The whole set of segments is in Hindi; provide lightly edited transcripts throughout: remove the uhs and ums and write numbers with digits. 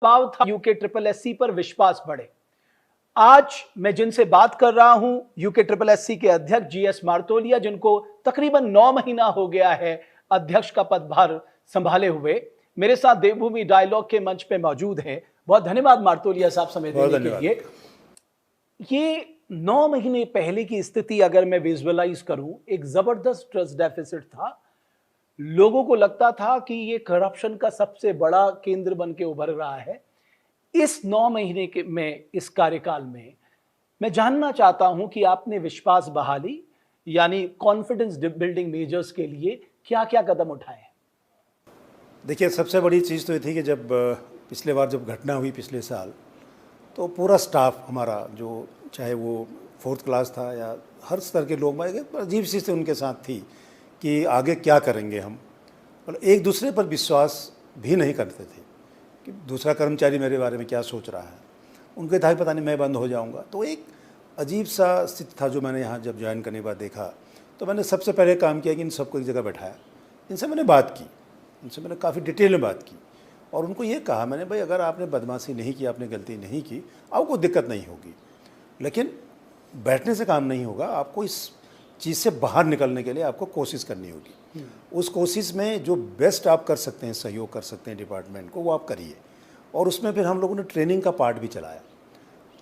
दबाव था यूके ट्रिपल एससी पर विश्वास बढ़े। आज मैं जिनसे बात कर रहा हूं यूके ट्रिपल एससी के अध्यक्ष जीएस मार्तोलिया, जिनको तकरीबन 9 महीना हो गया है अध्यक्ष का पदभार संभाले हुए, मेरे साथ देवभूमि डायलॉग के मंच पे मौजूद है। बहुत धन्यवाद मार्तोलिया साहब समय देने के लिए। ये 9 महीने पहले की स्थिति अगर मैं विजुअलाइज करूं, एक जबरदस्त ट्रस्ट डेफिसिट था। लोगों को लगता था कि ये करप्शन का सबसे बड़ा केंद्र बन के उभर रहा है। इस 9 महीने के में इस कार्यकाल में मैं जानना चाहता हूं कि आपने विश्वास बहाली यानी कॉन्फिडेंस बिल्डिंग मेजर्स के लिए क्या क्या कदम उठाए? देखिए, सबसे बड़ी चीज़ तो ये थी कि जब पिछले बार जब घटना हुई पिछले साल, तो पूरा स्टाफ हमारा, जो चाहे वो 4th क्लास था या हर स्तर के लोग, अजीब सी से उनके साथ थी कि आगे क्या करेंगे हम, और एक दूसरे पर विश्वास भी नहीं करते थे कि दूसरा कर्मचारी मेरे बारे में क्या सोच रहा है। उनको था कि पता नहीं मैं बंद हो जाऊंगा। तो एक अजीब सा स्थिति था जो मैंने यहाँ जब ज्वाइन करने के बाद देखा। तो मैंने सबसे पहले काम किया कि इन सबको एक जगह बैठाया, इनसे मैंने बात की, इनसे मैंने काफ़ी डिटेल में बात की और उनको ये कहा मैंने, भाई अगर आपने बदमाशी नहीं की, आपने गलती नहीं की, आपको दिक्कत नहीं होगी, लेकिन बैठने से काम नहीं होगा। आपको इस चीज़ से बाहर निकलने के लिए आपको कोशिश करनी होगी। उस कोशिश में जो बेस्ट आप कर सकते हैं, सहयोग कर सकते हैं डिपार्टमेंट को, वो आप करिए। और उसमें फिर हम लोगों ने ट्रेनिंग का पार्ट भी चलाया,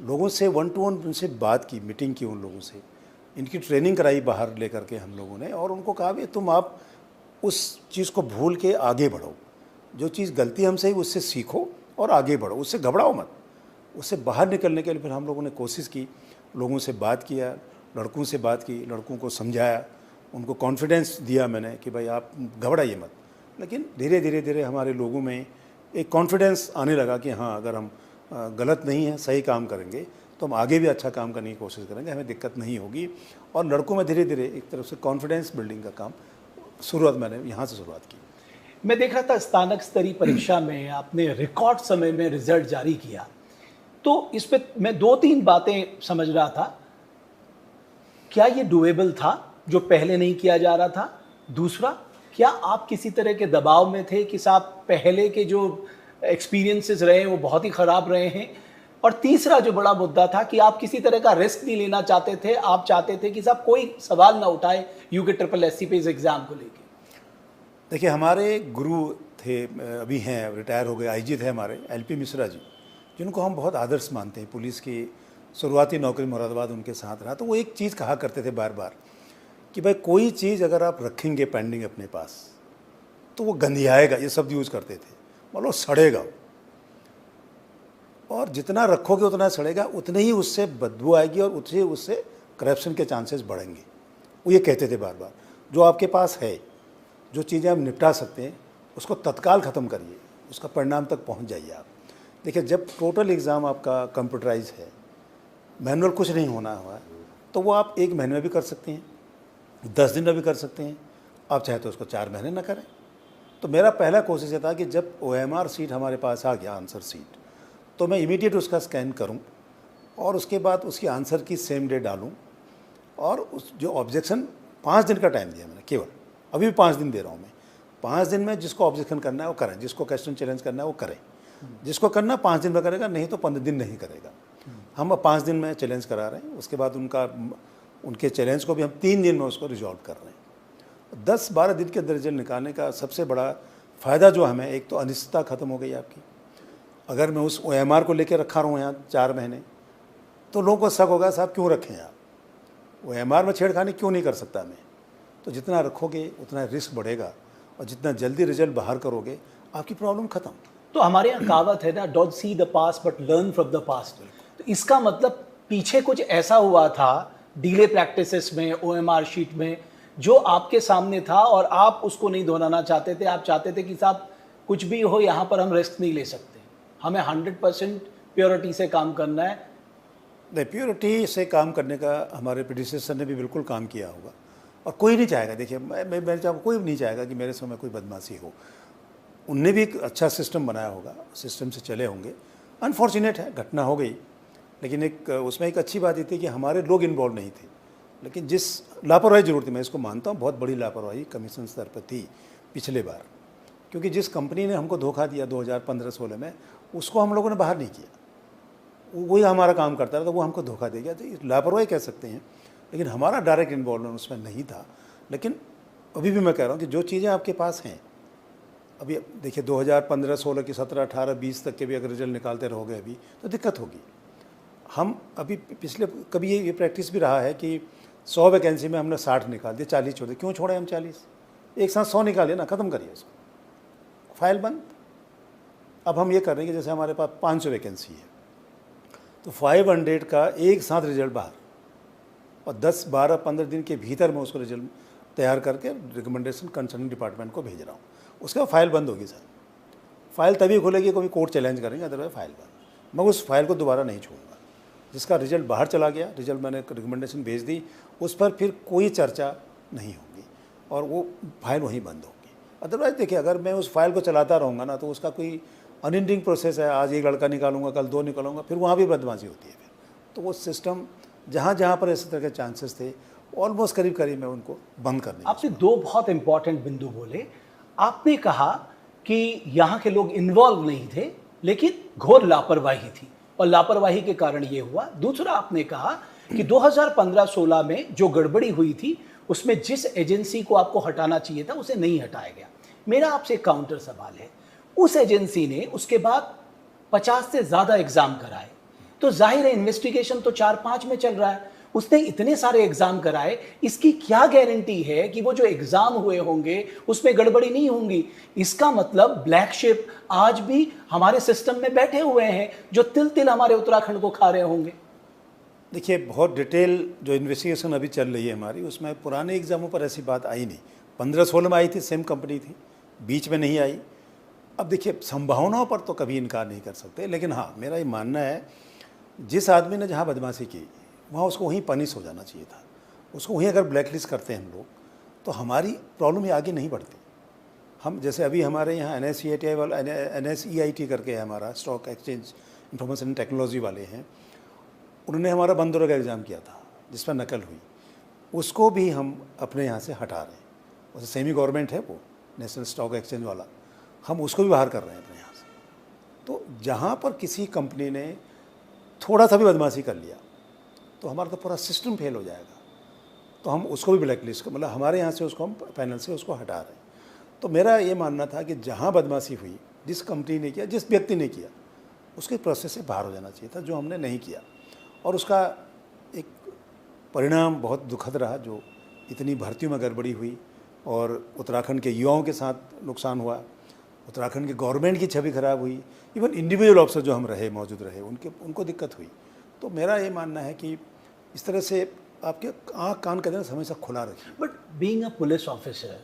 लोगों से 1 to 1 उनसे बात की, मीटिंग की उन लोगों से, इनकी ट्रेनिंग कराई बाहर लेकर के हम लोगों ने, और उनको कहा भी तुम आप उस चीज़ को भूल के आगे बढ़ो, जो चीज़ गलती हमसे हुई उससे सीखो और आगे बढ़ो, उससे घबराओ मत। उससे बाहर निकलने के लिए फिर हम लोगों ने कोशिश की, लोगों से बात किया, लड़कों से बात की, लड़कों को समझाया, उनको कॉन्फिडेंस दिया मैंने कि भाई आप घबराइए मत। लेकिन धीरे धीरे धीरे हमारे लोगों में एक कॉन्फिडेंस आने लगा कि हाँ, अगर हम गलत नहीं है, सही काम करेंगे तो हम आगे भी अच्छा काम करने की कोशिश करेंगे, हमें दिक्कत नहीं होगी। और लड़कों में धीरे धीरे एक तरफ से कॉन्फिडेंस बिल्डिंग का काम शुरुआत मैंने यहाँ से शुरुआत की। मैं देख रहा था स्नातक स्तरीय परीक्षा में आपने रिकॉर्ड समय में रिजल्ट जारी किया, तो इस पे मैं 2-3 बातें समझ रहा था। क्या ये डुएबल था जो पहले नहीं किया जा रहा था? दूसरा, क्या आप किसी तरह के दबाव में थे कि साहब पहले के जो एक्सपीरियंसेस रहे हैं वो बहुत ही ख़राब रहे हैं? और तीसरा जो बड़ा मुद्दा था कि आप किसी तरह का रिस्क नहीं लेना चाहते थे, आप चाहते थे कि साहब कोई सवाल ना उठाए यूके ट्रिपल एससी पे इस एग्ज़ाम को लेके। देखिए, हमारे गुरु थे, अभी हैं, रिटायर हो गए, आईजी थे हमारे, एलपी मिश्रा जी, जिनको हम बहुत आदर्श मानते हैं। पुलिस की शुरुआती नौकरी मुरादाबाद उनके साथ रहा। तो वो एक चीज़ कहा करते थे बार बार कि भाई कोई चीज़ अगर आप रखेंगे पेंडिंग अपने पास तो वो गंधियाएगा, ये शब्द यूज़ करते थे, मतलब सड़ेगा, और जितना रखोगे उतना सड़ेगा, उतने ही उससे बदबू आएगी और उससे करप्शन के चांसेस बढ़ेंगे। वो ये कहते थे बार बार, जो आपके पास है, जो चीज़ें आप निपटा सकते हैं, उसको तत्काल ख़त्म करिए, उसका परिणाम तक पहुंच जाइए आप। देखिए, जब टोटल एग्ज़ाम आपका कंप्यूटराइज है, मैनुअल कुछ नहीं होना हुआ है, तो वो आप 1 महीने में भी कर सकते हैं, 10 दिन में भी कर सकते हैं, आप चाहे तो उसको 4 महीने ना करें। तो मेरा पहला कोशिश ये था कि जब OMR सीट हमारे पास आ गया, आंसर सीट, तो मैं इमीडिएट उसका स्कैन करूं और उसके बाद उसकी आंसर की सेम डे डालूं, और उस जो ऑब्जेक्शन 5 दिन का टाइम दिया मैंने केवल, अभी भी 5 दिन दे रहा हूं मैं। 5 दिन में जिसको ऑब्जेक्शन करना है वो करें, जिसको क्वेश्चन चैलेंज करना है वो करें, जिसको करना 5 दिन में करेगा, नहीं तो 15 दिन नहीं करेगा। हम 5 दिन में चैलेंज करा रहे हैं, उसके बाद उनके चैलेंज को भी हम 3 दिन में उसको रिजॉल्व कर रहे हैं। 10-12 दिन के अंदर रिजल्ट निकालने का सबसे बड़ा फ़ायदा जो हमें, एक तो अनिश्चितता ख़त्म हो गई आपकी। अगर मैं उस OMR को लेकर रखा रहूँ यहाँ 4 महीने, तो लोगों को शक होगा साहब क्यों रखें आप, OMR में छेड़खानी क्यों नहीं कर सकता मैं। तो जितना रखोगे उतना रिस्क बढ़ेगा, और जितना जल्दी रिजल्ट बाहर करोगे आपकी प्रॉब्लम ख़त्म। तो हमारे यहाँ कहावत है ना, don't see the past but learn from the past. तो इसका मतलब पीछे कुछ ऐसा हुआ था डीले प्रैक्टिसेस में, OMR शीट में, जो आपके सामने था और आप उसको नहीं दोहराना चाहते थे। आप चाहते थे कि साहब कुछ भी हो, यहाँ पर हम रिस्क नहीं ले सकते, हमें 100% प्योरिटी से काम करना है। नहीं, प्योरिटी से काम करने का हमारे प्रेडिसेसर ने भी बिल्कुल काम किया होगा, और कोई नहीं चाहेगा। देखिए, मैं चाहूँ, कोई नहीं चाहेगा कि मेरे समय कोई बदमाशी हो। उनने भी एक अच्छा सिस्टम बनाया होगा, सिस्टम से चले होंगे। अनफॉर्चुनेट है, घटना हो गई, लेकिन उसमें एक अच्छी बात ये थी कि हमारे लोग इन्वॉल्व नहीं थे। लेकिन जिस लापरवाही जरूर थी, मैं इसको मानता हूँ, बहुत बड़ी लापरवाही कमीशन स्तर पर थी पिछले बार, क्योंकि जिस कंपनी ने हमको धोखा दिया 2015-16 में, उसको हम लोगों ने बाहर नहीं किया, वही हमारा काम करता रहा, तो वो हमको धोखा दे गया। तो लापरवाही कह सकते हैं, लेकिन हमारा डायरेक्ट इन्वॉल्वमेंट उसमें नहीं था। लेकिन अभी भी मैं कह रहा हूँ कि जो चीज़ें आपके पास हैं, अभी देखिए 2015, 16 की 17, 18, 20 तक के भी अगर रिजल्ट निकालते रहोगे अभी तो दिक्कत होगी। हम अभी पिछले कभी ये प्रैक्टिस भी रहा है कि 100 वैकेंसी में हमने 60 निकाल दिए, 40 छोड़ दिए। क्यों छोड़े हम 40? एक साथ 100 निकालिए ना, ख़त्म करिए उसको, फाइल बंद। अब हम ये कर रहे हैं कि जैसे हमारे पास 500 वैकेंसी है, तो 500 का एक साथ रिजल्ट बाहर, और 10, 12, 15 दिन के भीतर मैं उसको रिजल्ट तैयार करके रिकमेंडेशन कंसर्निंग डिपार्टमेंट को भेज रहा हूँ। उसके बाद फाइल बंद होगी सर। फाइल तभी खुलेगी कभी कोर्ट चैलेंज करेंगे, अदरवाइज फाइल बंद। मैं उस फाइल को दोबारा नहीं छोड़ूंगा। जिसका रिजल्ट बाहर चला गया, रिजल्ट मैंने रिकमेंडेशन भेज दी, उस पर फिर कोई चर्चा नहीं होगी और वो फाइल वहीं बंद होगी। अदरवाइज देखिए, अगर मैं उस फाइल को चलाता रहूँगा ना, तो उसका कोई अनएंडिंग प्रोसेस है। आज एक लड़का निकालूंगा, कल 2 निकालूंगा, फिर वहाँ भी बदमाशी होती है। फिर तो वो सिस्टम जहाँ जहाँ पर इस तरह के चांसेस थे, ऑलमोस्ट करीब करीब मैं उनको बंद करने। आपने 2 बहुत इंपॉर्टेंट बिंदु बोले। आपने कहा कि यहाँ के लोग इन्वॉल्व नहीं थे, लेकिन घोर लापरवाही थी और लापरवाही के कारण ये हुआ। दूसरा, आपने कहा कि 2015-16 में जो गड़बड़ी हुई थी, उसमें जिस एजेंसी को आपको हटाना चाहिए था उसे नहीं हटाया गया। मेरा आपसे काउंटर सवाल है, उस एजेंसी ने उसके बाद 50 से ज़्यादा एग्जाम कराए, तो जाहिर है इन्वेस्टिगेशन तो 4-5 में चल रहा है। उसने इतने सारे एग्जाम कराए, इसकी क्या गारंटी है कि वो जो एग्जाम हुए होंगे उसमें गड़बड़ी नहीं होंगी? इसका मतलब ब्लैक शिप आज भी हमारे सिस्टम में बैठे हुए हैं, जो तिल तिल हमारे उत्तराखंड को खा रहे होंगे। देखिए, बहुत डिटेल जो इन्वेस्टिगेशन अभी चल रही है हमारी, उसमें पुराने एग्जामों पर ऐसी बात आई नहीं। 15-16 में आई थी, सेम कंपनी थी, बीच में नहीं आई। अब देखिए, संभावनाओं पर तो कभी इनकार नहीं कर सकते, लेकिन हाँ, मेरा ये मानना है जिस आदमी ने जहाँ बदमाशी की वहाँ उसको वहीं पनिश हो जाना चाहिए था। उसको वहीं अगर ब्लैकलिस्ट करते हैं हम लोग, तो हमारी प्रॉब्लम ये आगे नहीं बढ़ती। हम जैसे अभी हमारे यहाँ NSEIT वाला, NSEIT करके है हमारा, स्टॉक एक्सचेंज इंफॉर्मेशन टेक्नोलॉजी वाले हैं, उन्होंने हमारा बंदरों का एग्ज़ाम किया था जिस पर नकल हुई, उसको भी हम अपने यहाँ से हटा रहे हैं। उसे सेमी गवर्नमेंट है वो, नेशनल स्टॉक एक्सचेंज वाला, हम उसको भी बाहर कर रहे हैं अपने यहाँ से। तो जहाँ पर किसी कंपनी ने थोड़ा सा भी बदमाशी कर लिया, तो हमारा तो पूरा सिस्टम फेल हो जाएगा। तो हम उसको भी ब्लैक लिस्ट, मतलब हमारे यहाँ से उसको हम पैनल से उसको हटा रहे हैं। तो मेरा ये मानना था कि जहाँ बदमाशी हुई, जिस कंपनी ने किया, जिस व्यक्ति ने किया, उसके प्रोसेस से बाहर हो जाना चाहिए था, जो हमने नहीं किया। और उसका एक परिणाम बहुत दुखद रहा, जो इतनी भर्तियों में गड़बड़ी हुई और उत्तराखंड के युवाओं के साथ नुकसान हुआ, उत्तराखंड की गवर्नमेंट की छवि खराब हुई, इवन इंडिविजुअल ऑफिसर जो हम रहे, मौजूद रहे, उनको दिक्कत हुई। तो मेरा ये मानना है कि इस तरह से आपके आँख कान का देना हमेशा खुला रखिए। But being a police officer,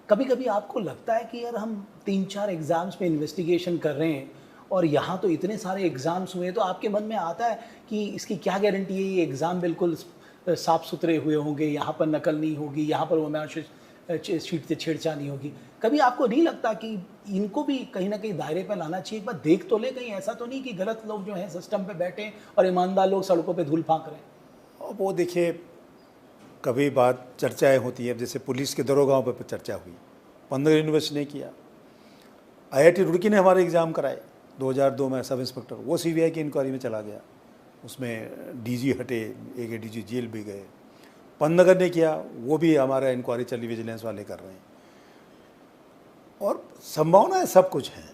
कभी कभी आपको लगता है कि यार हम 3-4 एग्जाम्स में इन्वेस्टिगेशन कर रहे हैं और यहाँ तो इतने सारे एग्जाम्स हुए, तो आपके मन में आता है कि इसकी क्या गारंटी है ये एग्ज़ाम बिल्कुल साफ़ सुथरे हुए होंगे, यहाँ पर नकल नहीं होगी, यहाँ पर वो शीट से छेड़छाड़ होगी? कभी आपको नहीं लगता कि इनको भी कहीं ना कहीं दायरे पर लाना चाहिए? एक बार देख तो ले, कहीं ऐसा तो नहीं कि गलत लोग जो हैं सिस्टम पे बैठे हैं और ईमानदार लोग सड़कों पे धूल फांक रहे हैं? वो देखिए, कभी बात चर्चाएं होती है, जैसे पुलिस के दरोगाओं पर चर्चा हुई, 15 यूनिवर्सिटी ने किया। IIT रुड़की ने हमारे एग्ज़ाम कराए 2002 में, सब इंस्पेक्टर, वो CBI की इंक्वायरी में चला गया, उसमें DG हटे, एक DG जेल भी गए। पंतनगर ने किया, वो भी हमारा इंक्वायरी चली, विजिलेंस वाले कर रहे हैं। और संभावनाएं सब कुछ हैं,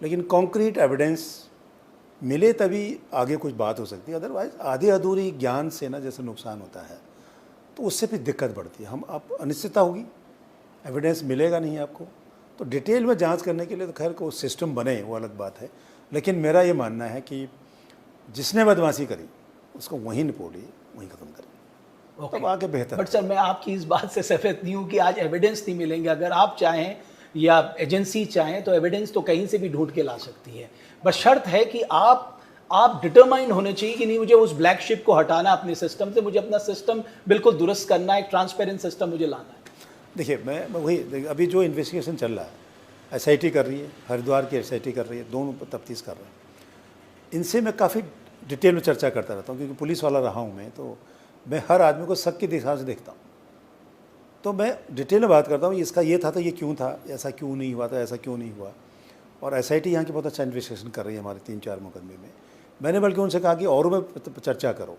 लेकिन कॉन्क्रीट एविडेंस मिले तभी आगे कुछ बात हो सकती है। अदरवाइज आधी अधूरी ज्ञान से ना जैसे नुकसान होता है, तो उससे फिर दिक्कत बढ़ती है। हम आप अनिश्चितता होगी, एविडेंस मिलेगा नहीं आपको, तो डिटेल में जांच करने के लिए तो खैर को सिस्टम बने, वो अलग बात है। लेकिन मेरा ये मानना है कि जिसने बदमाशी करी उसको वहीं निपोड़िए, वहीं ख़त्म करें, तब आगे बेहतर। बट सर, मैं आपकी इस बात से सहमत नहीं हूँ कि आज एविडेंस नहीं मिलेंगे। अगर आप चाहें या एजेंसी चाहें तो एविडेंस तो कहीं से भी ढूंढ के ला सकती है, बस शर्त है कि आप डिटरमाइंड होने चाहिए कि नहीं, मुझे उस ब्लैक शिप को हटाना अपने सिस्टम से, मुझे अपना सिस्टम बिल्कुल दुरुस्त करना है, एक ट्रांसपेरेंट सिस्टम मुझे लाना है। देखिए, मैं वही, अभी जो इन्वेस्टिगेशन चल रहा है, SIT कर रही है, हरिद्वार की SIT कर रही है, दोनों पर तफ्तीश कर रहे हैं। इनसे मैं काफ़ी डिटेल में चर्चा करता रहता हूँ, क्योंकि पुलिस वाला रहा हूँ मैं, तो मैं हर आदमी को शक की दिशा से देखता हूँ। तो मैं डिटेल में बात करता हूँ, इसका ये था तो ये क्यों था, ऐसा क्यों नहीं हुआ था, ऐसा क्यों नहीं हुआ। और SIT यहाँ की बहुत अच्छा इन्वेस्टिगेशन कर रही है हमारे 3-4 मुकदमे में। मैंने बल्कि उनसे कहा कि औरों में चर्चा करो।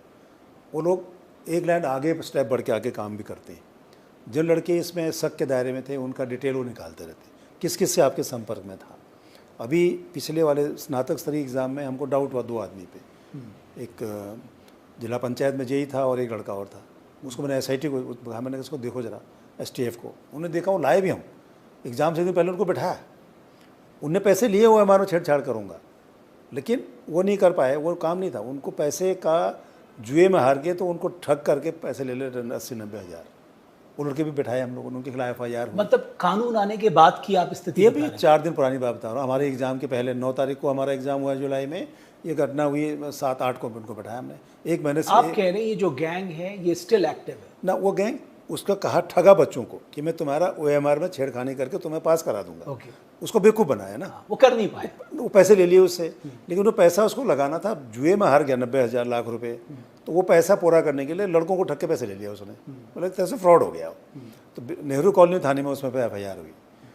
वो लोग एक लाइन आगे स्टेप बढ़ के आगे काम भी करते हैं। जो लड़के इसमें शक के दायरे में थे उनका डिटेल वो निकालते रहते, किस किस से आपके संपर्क में था। अभी पिछले वाले स्नातक स्तरीय एग्ज़ाम में हमको डाउट हुआ 2 आदमी पे, एक जिला पंचायत में जेई था और एक लड़का और था। उसको मैंने SIT को कहा, मैंने इसको देखो जरा STF को। उन्होंने देखा, वो लाए भी हम एग्ज़ाम से एक दिन पहले उनको बैठाया। उनने पैसे लिए हुए हमारा छेड़छाड़ करूँगा, लेकिन वो नहीं कर पाए, वो काम नहीं था। उनको पैसे का जुए में हार गए तो उनको ठग करके पैसे ले 80-90 हज़ार। वो लड़के भी बैठाए हम लोगों ने, उनके खिलाफ FIR हुई। मतलब कानून आने के बाद की आप स्थिति ये भी 4 दिन पुरानी बात बता रहा हूँ। हमारे एग्ज़ाम के पहले 9 तारीख को हमारा एग्ज़ाम हुआ जुलाई में, ये घटना हुई 7-8 को उनको बैठाया हमने। 1 महीने से आप कह रहे हैं ये जो गैंग है ये स्टिल एक्टिव है ना। वो गैंग उसका कहा ठगा बच्चों को कि मैं तुम्हारा OMR में छेड़खानी करके तुम्हें पास करा दूंगा। ओके, उसको बेवकूफ़ बनाया ना, वो कर नहीं पाए। वो पैसे ले लिए उससे, लेकिन वो पैसा उसको लगाना था, जुए में हार गया 90,000 लाख रुपए। तो वो पैसा पूरा करने के लिए लड़कों को ठग के पैसे ले लिया उसने, मतलब एक तरह से फ्रॉड हो गया। तो नेहरू कॉलोनी थाने में उसमें FIR हुई।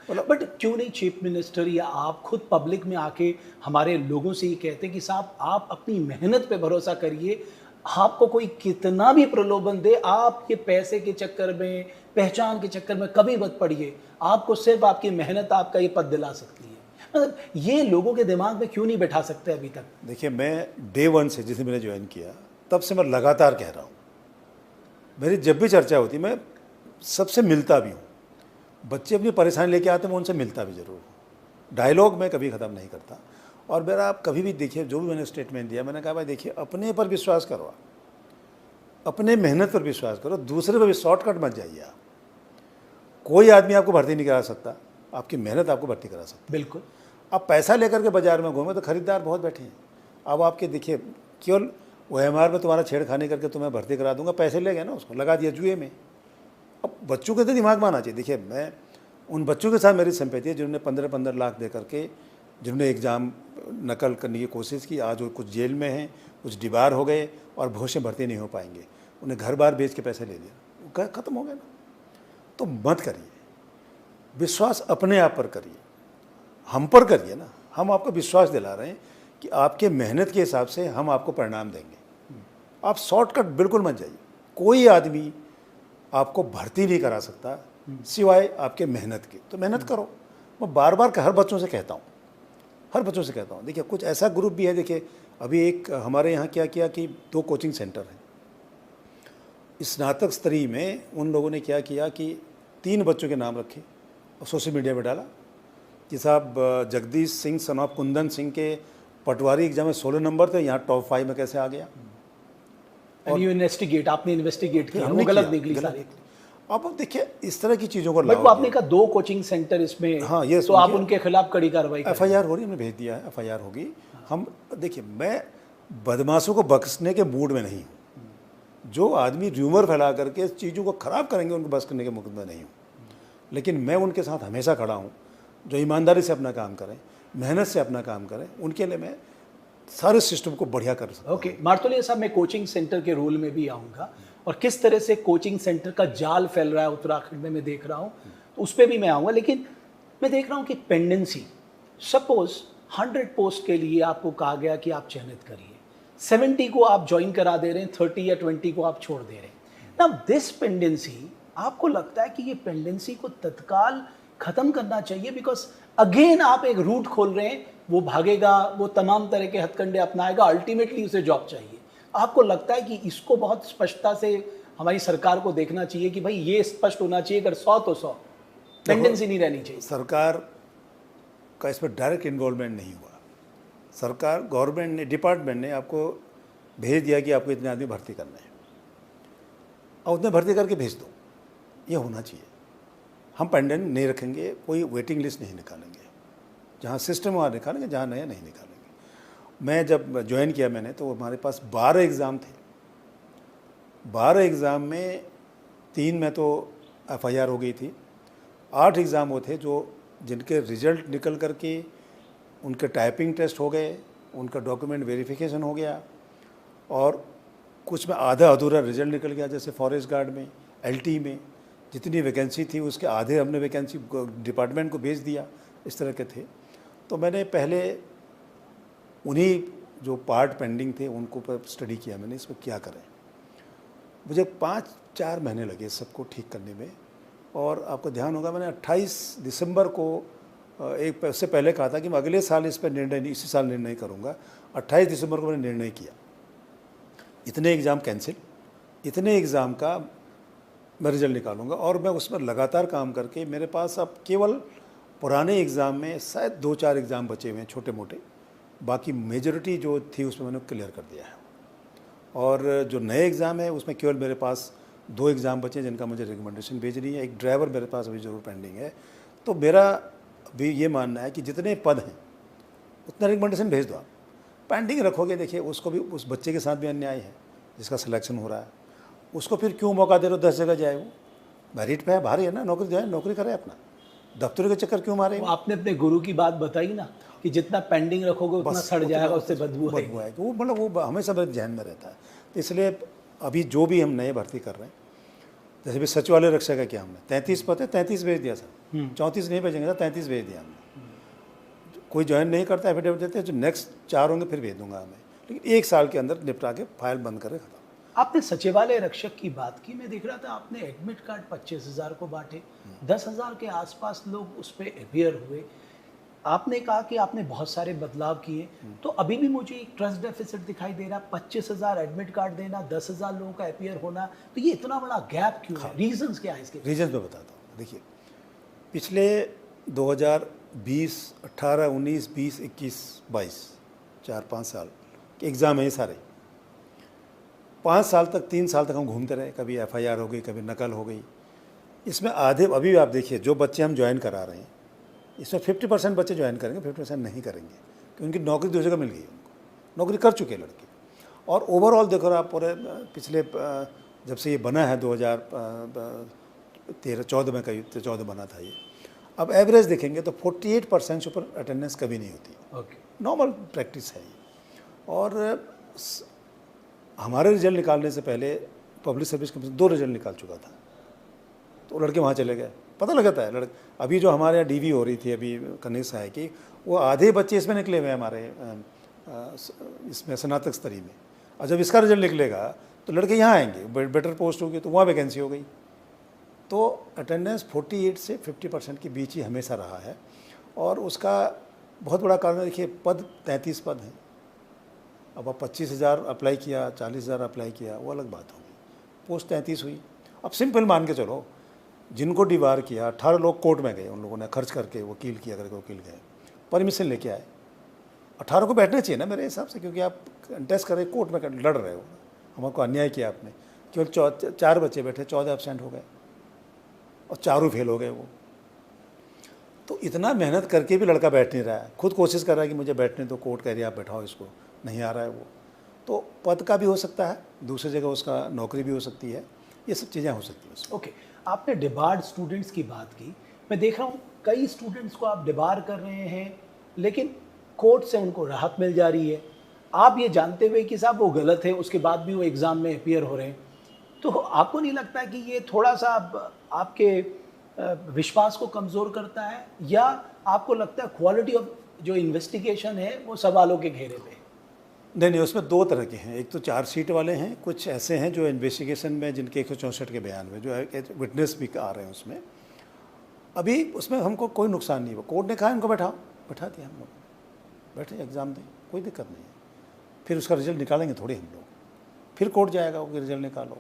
बट क्यों नहीं चीफ मिनिस्टर या आप खुद पब्लिक में आके हमारे लोगों से ये कहते कि साहब आप अपनी मेहनत पे भरोसा करिए, आपको कोई कितना भी प्रलोभन दे, आप ये पैसे के चक्कर में, पहचान के चक्कर में कभी मत पड़िए। आपको सिर्फ आपकी मेहनत आपका ये पद दिला सकती है। मतलब ये लोगों के दिमाग में क्यों नहीं बैठा सकते अभी तक? देखिए, मैं डे 1 से, जिसे मैंने ज्वाइन किया तब से मैं लगातार कह रहा हूँ, मेरी जब भी चर्चा होती मैं सबसे मिलता भी हूँ। बच्चे अपनी परेशानी लेके आते, मैं उनसे मिलता भी ज़रूर हूँ। डायलॉग मैं कभी ख़त्म नहीं करता। और मेरा आप कभी भी देखिए, जो भी मैंने स्टेटमेंट दिया, मैंने कहा भाई देखिए, अपने पर विश्वास करो, आप अपने मेहनत पर विश्वास करो, दूसरे पर भी शॉर्टकट मत जाइए। आप कोई आदमी आपको भर्ती नहीं करा सकता, आपकी मेहनत आपको भर्ती करा सकती। बिल्कुल। आप पैसा लेकर के बाजार में घूमे तो खरीदार बहुत बैठे हैं। अब आपके देखिए, केवल OMR में तुम्हारा छेड़खानी करके तुम्हें भर्ती करा दूंगा, पैसे ले गए ना, उसको लगा दिया जुए में। अब बच्चों के तो दिमाग में आना चाहिए। देखिए, मैं उन बच्चों के साथ मेरी सिंपैथी है जिन्होंने 15-15 लाख दे करके, जिन्होंने एग्ज़ाम नकल करने की कोशिश की। आज वो कुछ जेल में हैं, कुछ डिबार हो गए और भविष्य में भर्ती नहीं हो पाएंगे। उन्हें घर बार बेच के पैसे ले लिया, ख़त्म हो गया ना। तो मत करिए, विश्वास अपने आप पर करिए, हम पर करिए ना। हम आपको विश्वास दिला रहे हैं कि आपके मेहनत के हिसाब से हम आपको परिणाम देंगे। आप शॉर्टकट बिल्कुल मत जाइए। कोई आदमी आपको भर्ती नहीं करा सकता सिवाय आपके मेहनत के। तो मेहनत करो। मैं बार बार हर बच्चों से कहता हूँ, हर बच्चों से कहता हूँ। देखिए, कुछ ऐसा ग्रुप भी है, देखिए अभी एक हमारे यहाँ क्या किया कि 2 कोचिंग सेंटर हैं। स्नातक स्तरीय में उन लोगों ने क्या किया कि 3 बच्चों के नाम रखे और सोशल मीडिया में डाला कि साहब जगदीश सिंह सन ऑफ कुंदन सिंह के पटवारी एग्जाम में 16 नंबर थे, यहाँ टॉप 5 में कैसे आ गया। और यू इन्वेस्टिगेट, आपने इन्वेस्टिगेट किया, वो हमने गलत किया, निकली गलत सारी। अब देखिए, इस तरह की चीज़ों को बट वो आपने कहा 2 कोचिंग सेंटर इसमें, हाँ, ये तो आप उनके खिलाफ कड़ी कार्रवाई करें। FIR हो रही है, हमने भेज दिया है, FIR होगी। हम देखिए, मैं बदमाशों को बख्शने के मूड में नहीं हूँ। जो आदमी र्यूमर फैला करके चीज़ों को ख़राब करेंगे उनको बख्श करने के मूड में नहीं हूँ। लेकिन मैं उनके साथ हमेशा खड़ा हूँ, जो ईमानदारी से अपना काम करें, मेहनत से अपना काम करें, उनके लिए मैं सारे सिस्टम को बढ़िया कर सकता हूँ। ओके, मार्तोलिया साहब, मैं कोचिंग सेंटर के रोल में भी आऊँगा और किस तरह से कोचिंग सेंटर का जाल फैल रहा है उत्तराखंड में मैं देख रहा हूँ, तो उस पर भी मैं आऊँगा। लेकिन मैं देख रहा हूँ कि पेंडेंसी, सपोज 100 पोस्ट के लिए आपको कहा गया कि आप चयनित करिए, 70 को आप ज्वाइन करा दे रहे हैं, 30 या 20 को आप छोड़ दे रहे हैं। ना दिस पेंडेंसी, आपको लगता है कि ये पेंडेंसी को तत्काल खत्म करना चाहिए? बिकॉज अगेन आप एक रूट खोल रहे हैं, वो भागेगा, वो तमाम तरह के हथकंडे अपनाएगा, अल्टीमेटली उसे जॉब चाहिए। आपको लगता है कि इसको बहुत स्पष्टता से हमारी सरकार को देखना चाहिए कि भाई ये स्पष्ट होना चाहिए, अगर 100 तो 100, पेंडेंसी नहीं रहनी चाहिए? सरकार का इसमें डायरेक्ट इन्वॉल्वमेंट नहीं हुआ। सरकार, गवर्नमेंट ने, डिपार्टमेंट ने आपको भेज दिया कि आपको इतने आदमी भर्ती करने हैं और उतने भर्ती करके भेज दो, ये होना चाहिए। हम पेंडेंट नहीं रखेंगे, कोई वेटिंग लिस्ट नहीं निकालेंगे, जहाँ सिस्टम वहाँ निकालेंगे, जहाँ नया नहीं निकालेंगे। मैं जब ज्वाइन किया मैंने, तो हमारे पास 12 एग्ज़ाम थे। 12 एग्ज़ाम में 3 में तो FIR हो गई थी, 8 एग्ज़ाम वो थे जो जिनके रिजल्ट निकल करके उनके टाइपिंग टेस्ट हो गए, उनका डॉक्यूमेंट वेरिफिकेशन हो गया, और कुछ में आधा अधूरा रिजल्ट निकल गया। जैसे फॉरेस्ट गार्ड में, LT में जितनी वैकेंसी थी उसके आधे हमने वैकेंसी डिपार्टमेंट को भेज दिया, इस तरह के थे। तो मैंने पहले उन्हीं जो पार्ट पेंडिंग थे उनको पर स्टडी किया मैंने, इसमें क्या करें। मुझे 5-4 महीने लगे सबको ठीक करने में। और आपको ध्यान होगा मैंने 28 दिसंबर को एक उससे पहले कहा था कि मैं अगले साल इस पर निर्णय नहीं, इसी साल निर्णय करूँगा। 28 दिसंबर को मैंने निर्णय किया, इतने एग्ज़ाम कैंसिल, इतने एग्ज़ाम का मैं रिजल्ट निकालूंगा। और मैं उसमें लगातार काम करके मेरे पास अब केवल पुराने एग्ज़ाम में शायद 2-4 एग्ज़ाम बचे हुए हैं छोटे मोटे, बाकी मेजॉरिटी जो थी उसमें मैंने क्लियर कर दिया है। और जो नए एग्ज़ाम है उसमें केवल मेरे पास 2 एग्ज़ाम बचे जिनका मुझे रिकमेंडेशन भेजनी है। एक ड्राइवर मेरे पास अभी ज़रूर पेंडिंग है। तो मेरा भी ये मानना है कि जितने पद हैं उतना रिकमेंडेशन भेज दो आप। पेंडिंग रखोगे, देखिए उसको भी, उस बच्चे के साथ भी अन्याय है जिसका सिलेक्शन हो रहा है, उसको फिर क्यों मौका दे रहे हो 10 जगह जाए, वो मेरिट पे है, भारी है ना, नौकरी जाए, नौकरी करे अपना, दफ्तर के चक्कर क्यों मारे। आपने अपने गुरु की बात बताई ना कि जितना पेंडिंग रखोगे उतना सड़ जाएगा, उससे बदबू आएगी। वो मतलब वो हमेशा मेरे ध्यान में रहता है। तो इसलिए अभी जो भी हम नए भर्ती कर रहे हैं, जैसे भी सचिवालय रक्षा का क्या हमने 33 पद है, 33 भेज दिया सर, 34 नहीं भेजेंगे सर, 33 भेज दिया हमने। कोई ज्वाइन नहीं करता एफिडेविट देते हैं, जो नेक्स्ट 4 होंगे फिर भेज दूंगा हमें, लेकिन 1 साल के अंदर निपटा के फाइल बंद करे खत्म। आपने सचिवालय रक्षक की बात की, मैं देख रहा था आपने एडमिट कार्ड 25,000 को बांटे, 10,000 के आसपास लोग उस पर अपियर हुए। आपने कहा कि आपने बहुत सारे बदलाव किए, तो अभी भी मुझे एक ट्रस्ट डेफिसिट दिखाई दे रहा। 25,000 एडमिट कार्ड देना, 10,000 लोगों का अपियर होना, तो ये इतना बड़ा गैप क्यों है? रीजंस क्या है इसके? रीजंस मैं बताता हूँ। देखिए, पिछले 2020, 18, 19, 20, 21, 22, 4-5 साल के एग्ज़ाम है ये सारे। 5 साल तक, 3 साल तक हम घूमते रहे, कभी FIR हो गई, कभी नकल हो गई। इसमें आधे, अभी भी आप देखिए जो बच्चे हम ज्वाइन करा रहे हैं, इसमें 50% बच्चे ज्वाइन करेंगे, 50% नहीं करेंगे, क्योंकि उनकी नौकरी दूसरी जगह मिल गई, उनको नौकरी कर चुके लड़के। और ओवरऑल देखो आप, पूरे पिछले जब से ये बना है 2013-14 में, कहीं 14 बना था ये, अब एवरेज देखेंगे तो 48% से ऊपर अटेंडेंस कभी नहीं होती। ओके, नॉर्मल प्रैक्टिस है ये। और हमारे रिजल्ट निकालने से पहले पब्लिक सर्विस कमीशन 2 रिजल्ट निकाल चुका था, तो लड़के वहाँ चले गए। पता लगता है लड़के, अभी जो हमारे यहाँ DV हो रही थी अभी कनिष्ठ है कि वो आधे बच्चे इसमें निकले हुए हैं हमारे इसमें स्नातक स्तरीय में। और जब इसका रिजल्ट निकलेगा तो लड़के यहाँ आएंगे, बेटर पोस्ट होगी तो वहाँ वैकेंसी हो गई। तो अटेंडेंस 48 से 50% के बीच ही हमेशा रहा है। और उसका बहुत बड़ा कारण देखिए, पद 33 पद हैं। अब आप 25,000 अप्लाई किया, 40,000 अप्लाई किया, वो अलग बात होगी, पोस्ट 33 हुई। अब सिंपल मान के चलो, जिनको डिबार किया 18 लोग कोर्ट में गए, उन लोगों ने खर्च करके वकील किया करके वकील गए, परमिशन लेके आए। 18 को बैठना चाहिए ना मेरे हिसाब से, क्योंकि आप कंटेस्ट कर रहे, कोर्ट में लड़ रहे हो, हमको अन्याय किया आपने। केवल 4 बच्चे बैठे, 14 एब्सेंट हो गए और 4 फेल हो गए वो। तो इतना मेहनत करके भी लड़का बैठ नहीं रहा है, खुद कोशिश कर रहा है कि मुझे बैठने दो, कोर्ट कह रही है आप बैठाओ इसको, नहीं आ रहा है वो। तो पद का भी हो सकता है, दूसरी जगह उसका नौकरी भी हो सकती है, ये सब चीज़ें हो सकती हैं। ओके, आपने डिबार्ड स्टूडेंट्स की बात की। मैं देख रहा हूँ कई स्टूडेंट्स को आप डिबार कर रहे हैं, लेकिन कोर्ट से उनको राहत मिल जा रही है। आप ये जानते हुए कि साहब वो गलत है, उसके बाद भी वो एग्ज़ाम में अपीयर हो रहे हैं, तो आपको नहीं लगता कि ये थोड़ा सा आपके विश्वास को कमज़ोर करता है, या आपको लगता है क्वालिटी ऑफ जो इन्वेस्टिगेशन है वो सवालों के घेरे पे? नहीं, उसमें 2 तरह के हैं। एक तो चार्जशीट वाले हैं, कुछ ऐसे हैं जो इन्वेस्टिगेशन में जिनके 164 के बयान में जो विटनेस भी आ रहे हैं उसमें। अभी उसमें हमको कोई नुकसान नहीं हुआ, कोर्ट ने कहा इनको बैठाओ, बैठा दिया हम लोग, बैठे एग्ज़ाम दें, कोई दिक्कत नहीं है। फिर उसका रिजल्ट निकालेंगे थोड़ी हम लोग, फिर कोर्ट जाएगा वो रिजल्ट निकालो,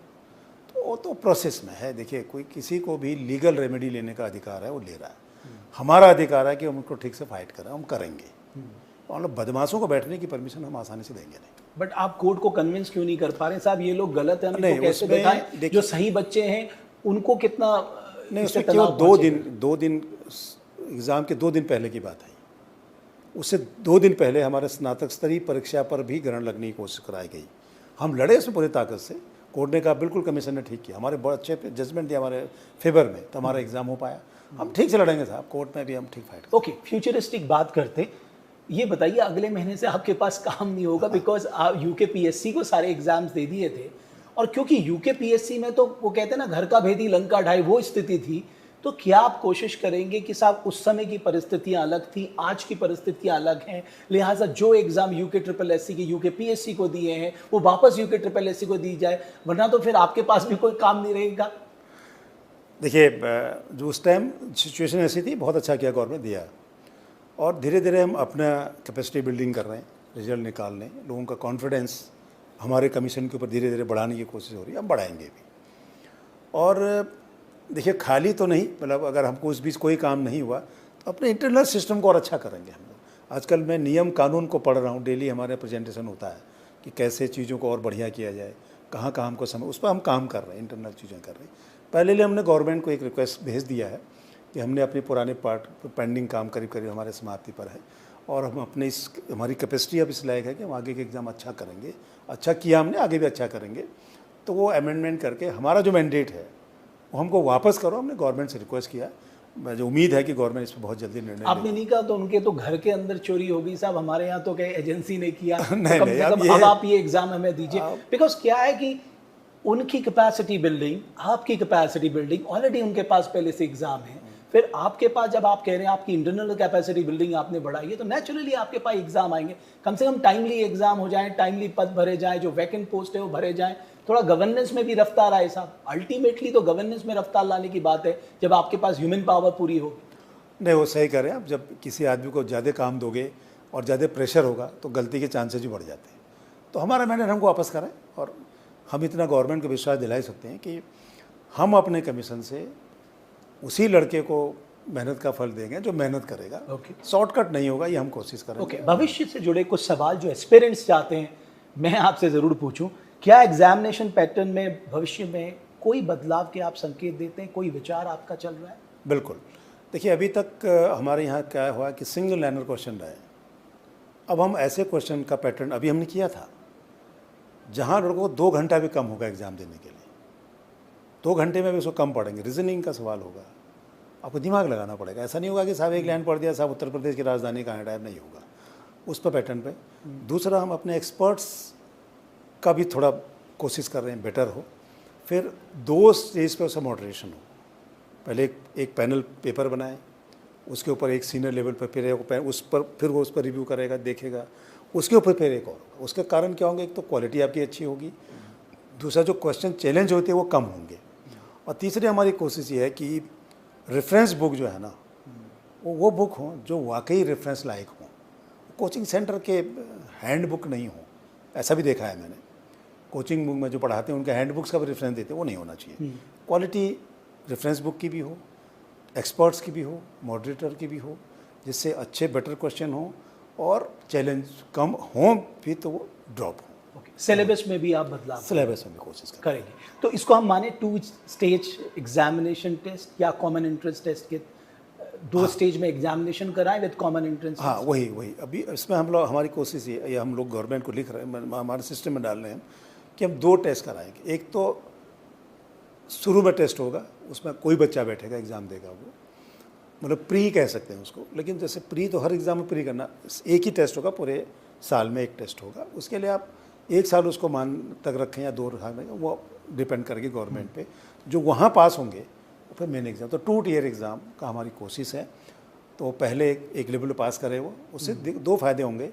तो वो तो प्रोसेस में है। देखिए, कोई किसी को भी लीगल रेमेडी लेने का अधिकार है, वो ले रहा है। हमारा अधिकार है कि हम उनको ठीक से फाइट करें, हम करेंगे। और बदमाशों को बैठने की परमिशन हम आसानी से देंगे नहीं। बट आप कोर्ट को कन्विंस क्यों नहीं कर पा रहे साहब, ये लोग गलत हैं, नहीं, कैसे बैठाएं? जो सही बच्चे हैं उनको कितना नहीं, उसमें केवल 2 दिन एग्ज़ाम के 2 दिन पहले की बात है। उससे 2 दिन पहले हमारे स्नातक स्तरीय परीक्षा पर भी ग्रहण लगने की कोशिश कराई गई। हम लड़े उसमें पूरी ताकत से, कोर्ट ने कहा बिल्कुल कमीशन ने ठीक किया, हमारे बहुत अच्छे जजमेंट दिया हमारे फेवर में, तो हमारा एग्ज़ाम हो पाया। हम ठीक से लड़ेंगे साहब, कोर्ट में भी हम ठीक फाइट। ओके, फ्यूचरिस्टिक बात करते, ये बताइए अगले महीने से आपके पास काम नहीं होगा, बिकॉज आप UKPSC को सारे एग्जाम्स दे दिए थे, और क्योंकि UKPSC में तो वो कहते हैं ना घर का भेदी लंका ढाई, वो स्थिति थी, तो क्या आप कोशिश करेंगे कि साहब उस समय की परिस्थितियां अलग थी, आज की परिस्थितियां अलग हैं, लिहाजा जो एग्जाम यूके ट्रिपल एससी के यूके पीएससी को दिए हैं वो वापस यूके ट्रिपल एससी को दी जाए, वरना तो फिर आपके पास भी कोई काम नहीं रहेगा? देखिए जो उस टाइम सिचुएशन ऐसी थी, बहुत अच्छा किया गवर्नमेंट दिया, और धीरे धीरे हम अपना कैपेसिटी बिल्डिंग कर रहे हैं, रिजल्ट निकाल रहे हैं, लोगों का कॉन्फिडेंस हमारे कमीशन के ऊपर धीरे धीरे बढ़ाने की कोशिश हो रही है, हम बढ़ाएंगे भी। और देखिए खाली तो नहीं, मतलब अगर हमको उस बीच कोई काम नहीं हुआ तो अपने इंटरनल सिस्टम को और अच्छा करेंगे हम लोग। आजकल मैं नियम कानून को पढ़ रहा हूँ, डेली हमारे प्रेजेंटेशन होता है कि कैसे चीज़ों को और बढ़िया किया जाए, कहाँ कहाँ हमको समय, उस पर हम काम कर रहे हैं, इंटरनल चीज़ें कर रहे हैं। पहले लिए हमने गवर्नमेंट को एक रिक्वेस्ट भेज दिया है कि हमने अपने पुराने पार्ट पेंडिंग काम करीब करीब हमारे समाप्ति पर है, और हम अपने इस हमारी कैपेसिटी अब इस लायक है कि हम आगे के एग्ज़ाम अच्छा करेंगे, अच्छा किया हमने, आगे भी अच्छा करेंगे। तो वो अमेंडमेंट करके हमारा जो मैंडेट है वो हमको वापस करो, हमने गवर्नमेंट से रिक्वेस्ट किया। मुझे उम्मीद है कि गवर्नमेंट इस पर बहुत जल्दी निर्णय आपने नहीं कहा तो उनके तो घर के अंदर चोरी होगी साहब, हमारे यहाँ तो कहीं एजेंसी ने किया नहीं, तो कम नहीं, से अब कम ये- अब आप ये एग्जाम हमें दीजिए। बिकॉज क्या है कि उनकी कैपेसिटी बिल्डिंग, आपकी कैपेसिटी बिल्डिंग, ऑलरेडी उनके पास पहले से एग्जाम है, फिर आपके पास जब आप कह रहे हैं आपकी इंटरनल कैपेसिटी बिल्डिंग आपने बढ़ाई है, तो नेचुरली आपके पास एग्जाम आएंगे। कम से कम टाइमली एग्जाम हो जाए, टाइमली पद भरे जाए, जो वैकेंट पोस्ट है वो भरे जाए, थोड़ा गवर्नेंस में भी रफ्तार आए साहब। अल्टीमेटली तो गवर्नेंस में रफ्तार लाने की बात है जब आपके पास ह्यूमन पावर पूरी होगी। नहीं, वो सही कह रहे हैं। आप जब किसी आदमी को ज़्यादा काम दोगे और ज़्यादा प्रेशर होगा तो गलती के चांसेस भी बढ़ जाते हैं। तो हमारा मैंडेट हमको वापस करें, और हम इतना गवर्नमेंट को विश्वास दिला सकते हैं कि हम अपने कमीशन से उसी लड़के को मेहनत का फल देंगे जो मेहनत करेगा। ओके। शॉर्टकट नहीं होगा, ये हम कोशिश करेंगे। ओके, भविष्य से जुड़े कुछ सवाल जो एस्पिरेंट्स चाहते हैं मैं आपसे ज़रूर पूछूं। क्या एग्जामिनेशन पैटर्न में भविष्य में कोई बदलाव के आप संकेत देते हैं, कोई विचार आपका चल रहा है? बिल्कुल। देखिए अभी तक हमारे यहाँ क्या हुआ कि सिंगल लाइनर क्वेश्चन रहे। अब हम ऐसे क्वेश्चन का पैटर्न अभी हमने किया था जहाँ लोगों को 2 घंटा भी कम होगा एग्ज़ाम देने के लिए, 2 घंटे में भी उसको कम पढ़ेंगे। रीजनिंग का सवाल होगा, आपको दिमाग लगाना पड़ेगा। ऐसा नहीं होगा कि साहब एक लाइन पढ़ दिया, साहब उत्तर प्रदेश की राजधानी कहाँ है, टाइप नहीं होगा उस पर पैटर्न पे। दूसरा, हम अपने एक्सपर्ट्स का भी थोड़ा कोशिश कर रहे हैं बेटर हो। फिर 2 स्टेज पे उसका मॉडरेशन हो। पहले एक पैनल पेपर बनाए, उसके ऊपर एक सीनियर लेवल पर, फिर उस पर फिर वो उस पर रिव्यू करेगा, देखेगा, उसके ऊपर फिर एक और। उसके कारण क्या होंगे, एक तो क्वालिटी आपकी अच्छी होगी, दूसरा जो क्वेश्चन चैलेंज होते हैं वो कम होंगे, और तीसरी हमारी कोशिश ये है कि रेफरेंस बुक जो है ना वो बुक हो जो वाकई रेफरेंस लायक हो। कोचिंग सेंटर के हैंड बुक नहीं हो, ऐसा भी देखा है मैंने। कोचिंग बुक में जो पढ़ाते हैं उनके हैंड बुक्स का भी रेफरेंस देते हैं, वो नहीं होना चाहिए। क्वालिटी रेफरेंस बुक की भी हो, एक्सपर्ट्स की भी हो, मॉडरेटर की भी हो, जिससे अच्छे बेटर क्वेश्चन हो और चैलेंज कम हो, फिर तो वो ड्रॉप हो। सिलेबस में भी आप बदलाव सिलेबस में भी कोशिश करेंगे। तो इसको हम माने 2 स्टेज एग्जामिनेशन टेस्ट या कॉमन एंट्रेंस टेस्ट के 2 स्टेज में एग्जामिनेशन कराएं विद कॉमन एंट्रेंस? हाँ, वही अभी इसमें हम लोग, हमारी कोशिश ये हम लोग गवर्नमेंट को लिख रहे हैं, हमारे सिस्टम में डाल रहे हैं कि हम 2 टेस्ट कराएंगे। एक तो शुरू में टेस्ट होगा, उसमें कोई बच्चा बैठेगा एग्ज़ाम देगा, वो मतलब प्री कह सकते हैं उसको। लेकिन जैसे प्री तो हर एग्ज़ाम में प्री करना, एक ही टेस्ट होगा, पूरे साल में एक टेस्ट होगा। उसके लिए आप 1 साल उसको मान तक रखें या 2 साल में, वो डिपेंड करेगी गवर्नमेंट पे। जो वहाँ पास होंगे फिर मेन एग्ज़ाम, तो 2 टियर एग्ज़ाम का हमारी कोशिश है। तो पहले एक लेवल पास करे वो, उससे 2 फायदे होंगे।